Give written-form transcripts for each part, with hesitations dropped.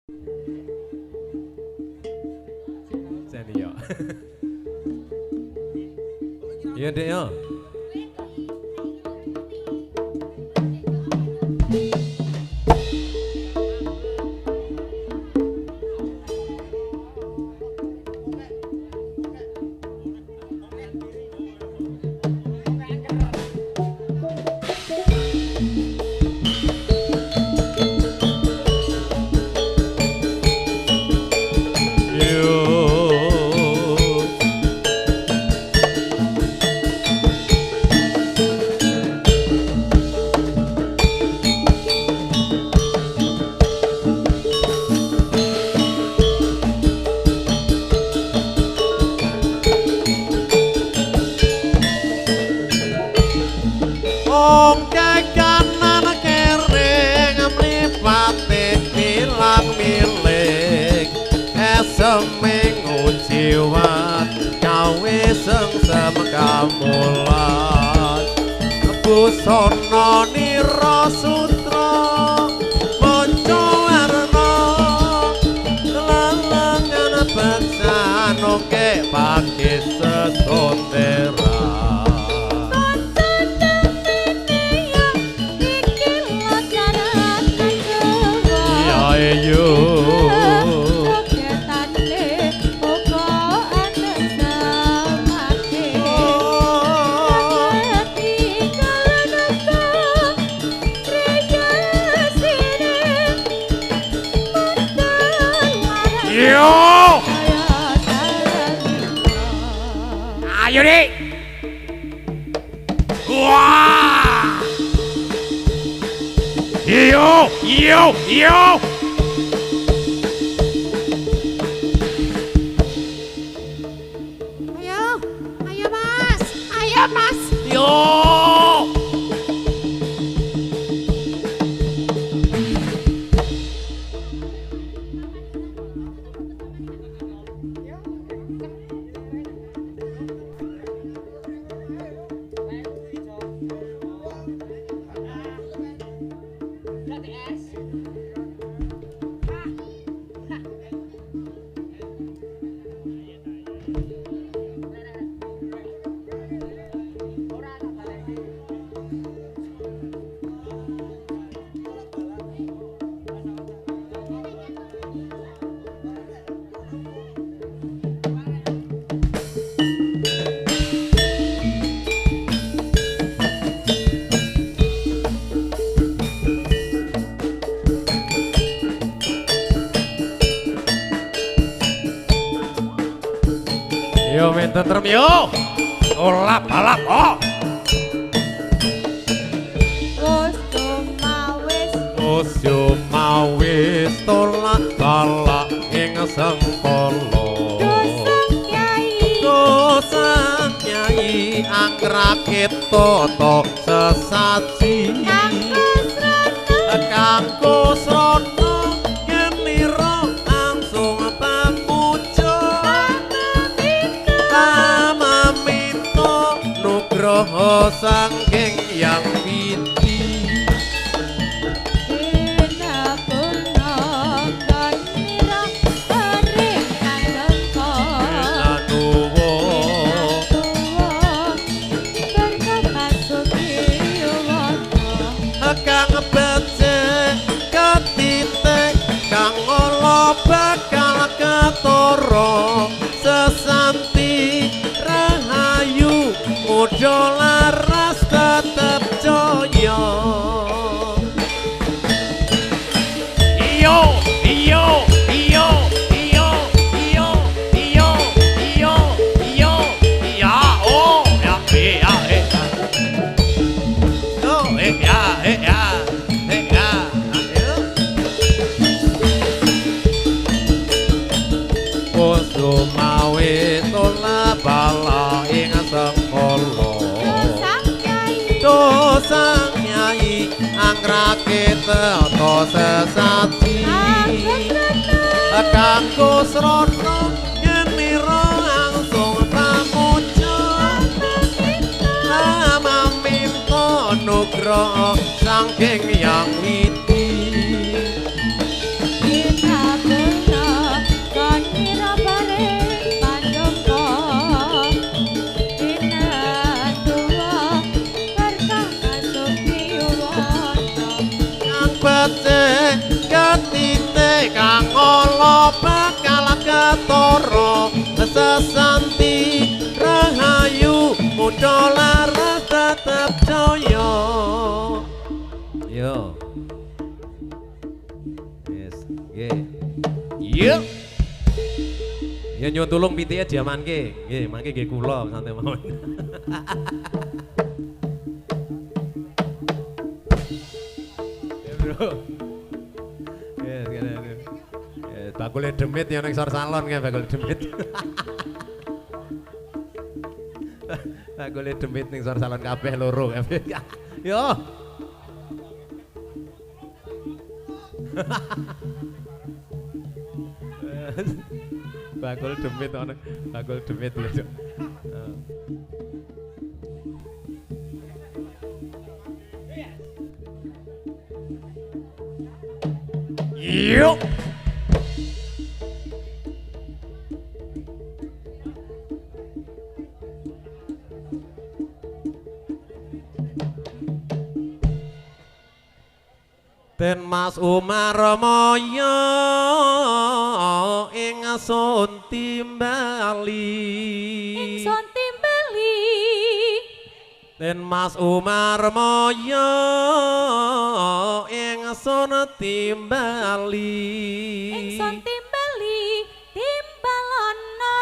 Seni ya. Iya dek ya. Seminggu jiwat gawe sengsem kamulan busana nira sutra manca warna lelengan beksan oke pagi sesondera ayo dik wah yo ayo mas yo yo main tentrem yo olap balap oh mawis tolak balak ing sengkala dosang nyai angrakit toto sesaji kanggo srana yen lira langsung pamuja amaminta nugraha saking yang piti bakal ketoro sesanti rahayu muda laras tetep jaya iyo ya oh ya Sumawi tola bala ing sengkala dosang nyai anggrake tata sesati kanggo srana yen mira langsung pamuja amaminta nugraha saking yang witi kang ala bakal ketara sesanti rahayu muda laras tetep jaya. Yo. Yes, nggih. Iya. Ya nyuwun tulung pitike diamanke. Nggih, mangke nggih kula santai mawon. Ya, Bro. Yes, kene. Yes, bakule demit ya ning sor salon nggih bakul demit. Bakule demit ning sor salon kabeh loro kabeh. Yo. Bakul demit ana, bakul demit ya. Yuk. Ten Mas Umar Moyo ing sun timbali. Ingsun timbali. Ten Mas Umar Moyo ing sun timbali. Ingsun timbali. Timbalono,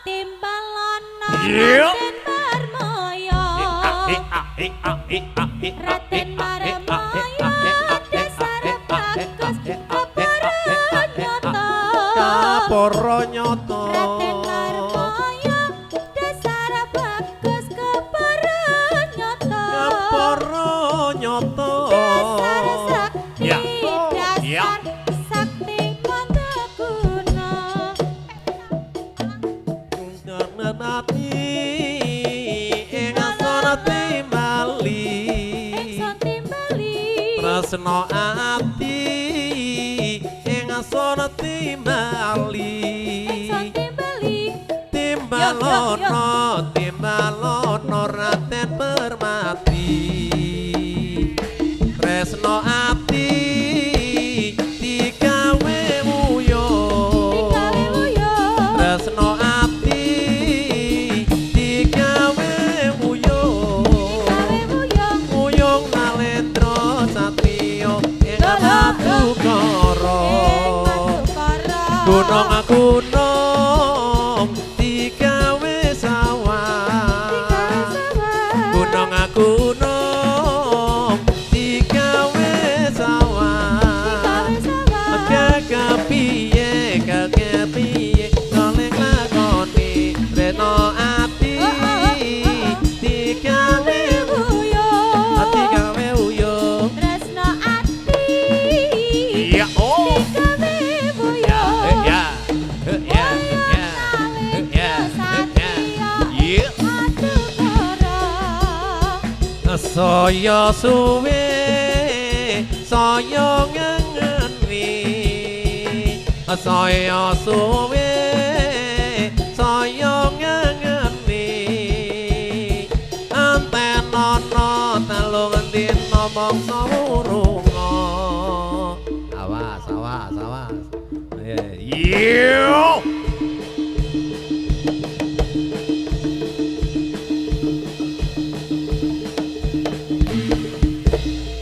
timbalono. Iya. Raden Marmoyo. Raden Marmoyo. Dasar bagus keperan nyata. Kapara nyata. Raden Marmoyo. Dasar bagus keperan nyata. Kapara nyata. Dasar sakti, Ya. Ya. dasar sakti mandraguna. Ngenati ing sun timbali. Ingsun timbali. Tresno ati ing sun timbali. Ingsun timbali. Timbalono, timbalono Raden Permati. Tresno ati digawe wuyo. Digawe wuyo. Tresno ati digawe wuyo. Digawe wuyo. Uyung nalendra satriya ing Madukara. Ing Madukara. Gunung-gunung digawe sawah. Digawe sawah. Gunung-gunung digawe sawah. Digawe sawah. Kekepiye, kekepiye kaleng lakoni reno ati digawe wuyo. digawe uyung. Tresno ati. Iya. Oh. Digawe wuyo. Ya. Ya. Ya. Ya. Satya. Iya. Madukara. Saya suwe saya ngengeni. Saya suwe saya ngengeni. Antenono telung dina mangsa urunga. Awas, awas, awas. Iya.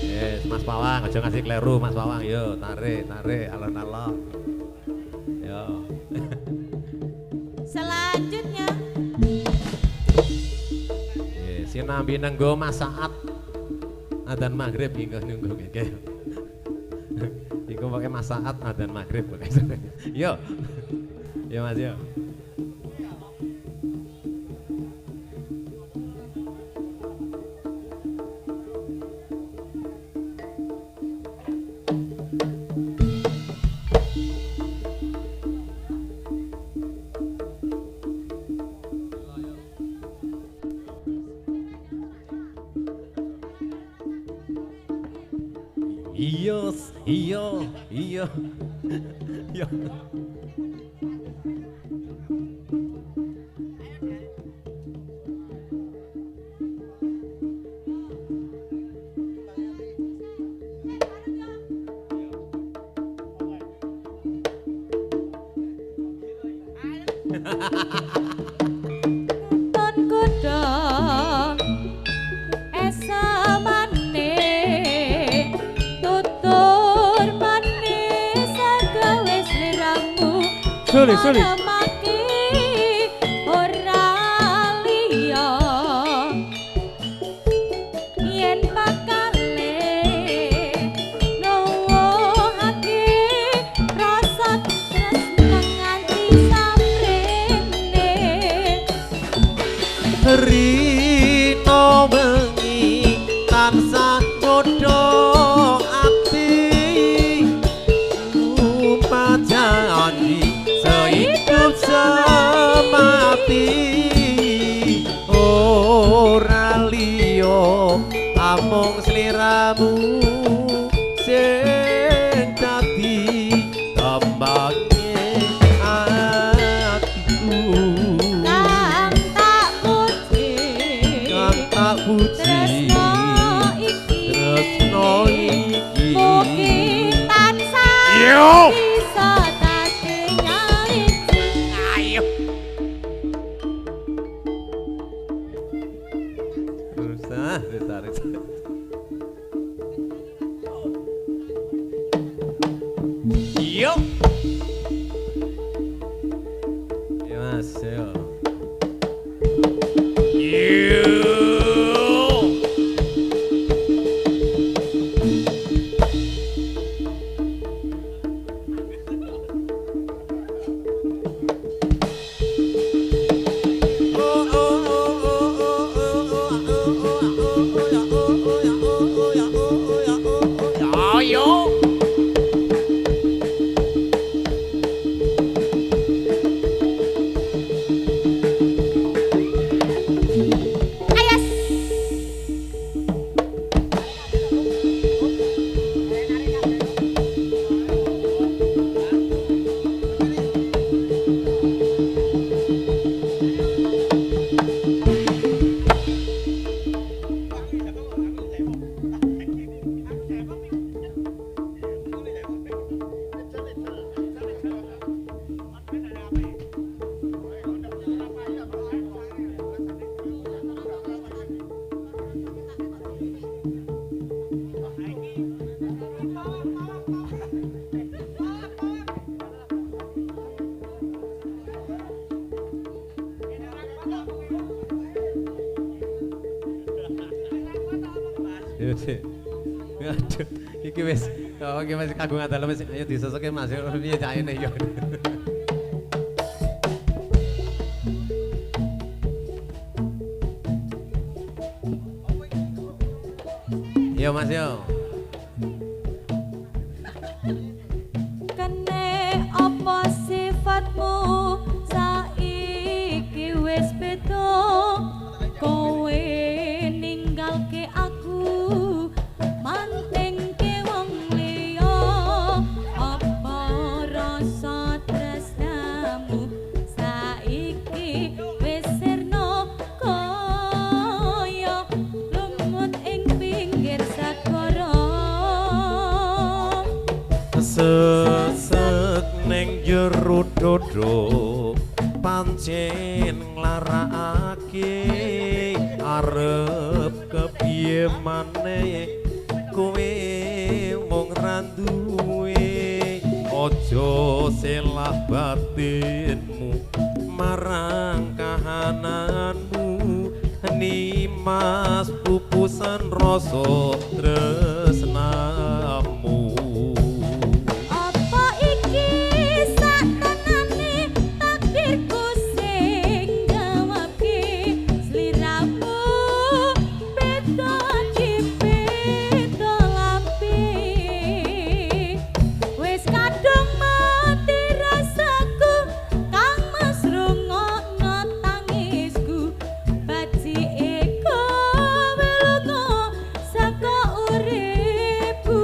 Yes, Mas Pawang, aja ngasih kleru Mas Pawang. Yo, tarik, tarik, alon-alon. Yo. Selanjutnya Sinambi nenggo masaat adzan maghrib hingga nunggu nggih. Iku pakai masaat adzan maghrib. Yo. Yo Mas yo. Iya, iya, iya. Iya. Ton godhong esamane tutur manis sagawe sliramu Sulit. Maki ora liya yen bakale nuwuhake rasa tresna nganti samrene Rino bengi tansah godhong ati Upajani sehidup semati Ora liya amung sliramu sing dadi tembange atiku kang tak puji tak puji tresno iki tresno mugi iki tansah Yo. bisa dadi nyariji Ayo. Rusah, tarik. Yo. Ya Mas, yo. Yo. Ayo. ayas Yo sik. Aduh, iki wis kagungan dalam wis ayo disesuke Mas yo piye carane yo. Yo Mas yo. kene apa sifatmu saiki wis beda kowe ninggalke aku mantingke wong liya apa rasa tresnamu saiki wis sirna kaya lumut ing pinggir segara Sesek ning jero dodo pancen nglarakake arep kepiye maneh kowe mung randuwe aja selah batinmu marang kahananmu nimas pupusan rasa tresnamu Apa iki satenane takdirku sing gawake sliramu beda beda lampi wis kadung mati rasaku kang mesrungokno tangisku bajike kowe lunga saka uripku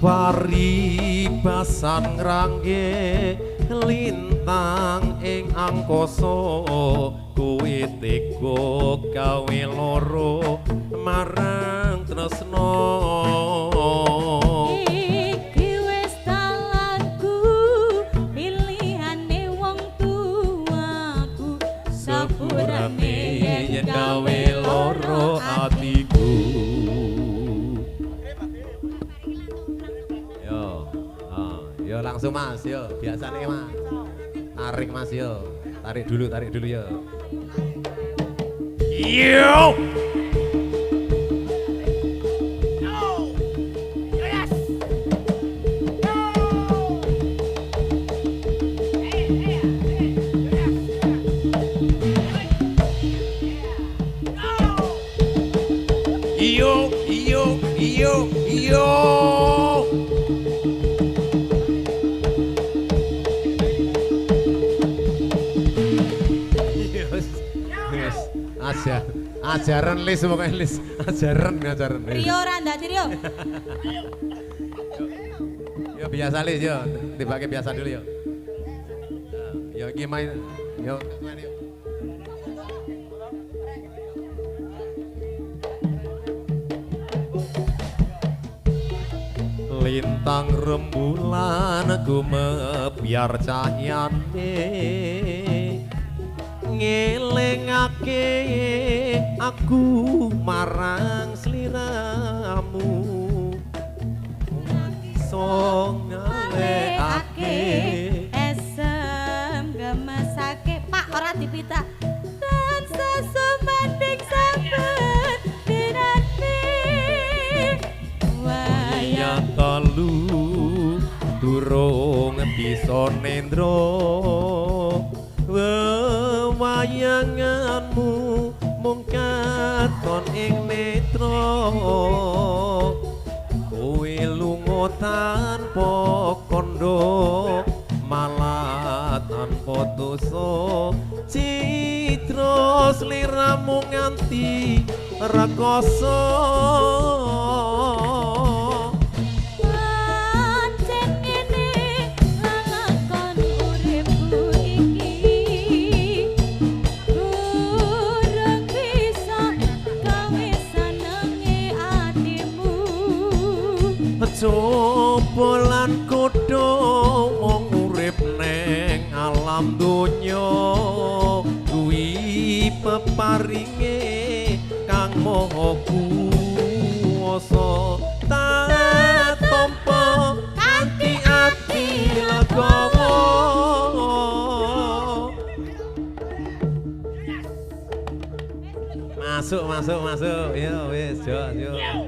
paribasan ngrangge lintang ing angkasa kowe tega gawe loro marang tresna Iki wis dalanku pilihane Yo langsung Mas, yo biasa nih Mas. Tarik Mas yo. Tarik dulu yo. Yo. Yo. Yes. Ajaran lis pokoknya lis. Ajaran. Rio Randa Rio. Yo biasa lis yo. Tibake biasa dulu yo. Yo iki main. Yo. Lintang rembulan gumebyar cahyane ngelingake aku marang sliramu iso ngaleake esem gemesake Pak ora dipita dan sesumanding sambat dinane wayang telu durung bisa nendra wewayanganmu mung katon ing netra kowe lunga tanpa kandha malah tanpa dosa citra sliramu nganti rekoso coba lan kodho wong urip neng alam donya kuwi peparinge kang maha kuwasa tak tampa kanthi ati legawa masuk yo wis yo Yo.